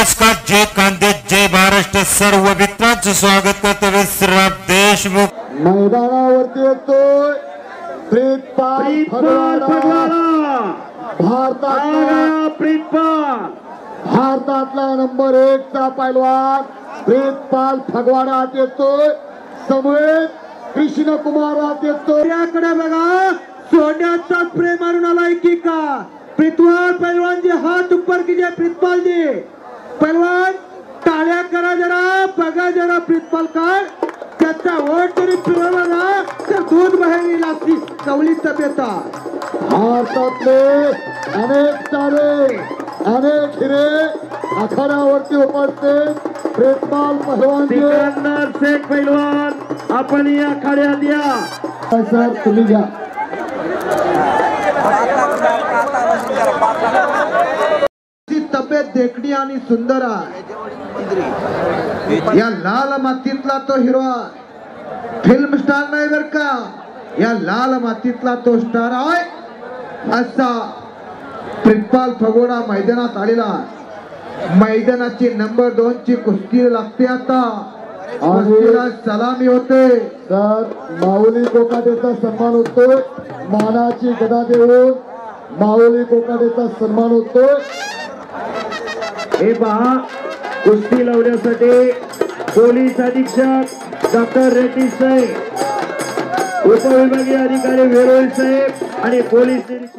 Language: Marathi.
नमस्कार, जय कांदे, जय महाराष्ट्र. सर्व मित्रांचं स्वागत करतो विश्राम देशमुख. मैदानावरती येतोय प्रीतपाल फगवाडा. भारतातला नंबर 1 चा पैलवान प्रीतपाल फगवाडा येतोय. समवेत कृष्णकुमार येतोय. याकडे बघा, सोन्याचा प्रेम मारून आलाय की का प्रीतपाल पहलवान जी. हाथ ऊपर कीजिए प्रीतपाल जी. पहलवान टाळ्या करा जरा, बघा जरा प्रीतपाल काय त्याचा वोट तरी पिळवला ना तर दूध बाहेर येईल असती कवली तब्येत. भारतातले अनेक तारे अनेक हिरे आखाड्यावरती उपस्थित प्रीतपाल पहलवान. सिकंदर शेख पहलवान आपण या आखाड्यात या. सर तुम्ही घ्या. तब्येत देखणी आणि सुंदर आहे. या लाल मातीतला तो हिरो फिल्म स्टार नाही बर का, या लाल मातीतला तो स्टार आहे. असा प्रीतपाल फगवाडा मैदानात आलेला. मैदानाची नंबर 2 ची कुस्ती लागते. आता कुस्तीला सलामी होते. तर माऊली कोकाटेचा सन्मान होतोय. मानाची गदा देऊन माऊली कोकाटेचा सन्मान होतोय. हे पहा, कुस्ती लावण्यासाठी पोलीस अधीक्षक डॉक्टर रेड्डी साहेब, उपविभागीय अधिकारी वेरोळ साहेब आणि पोलीस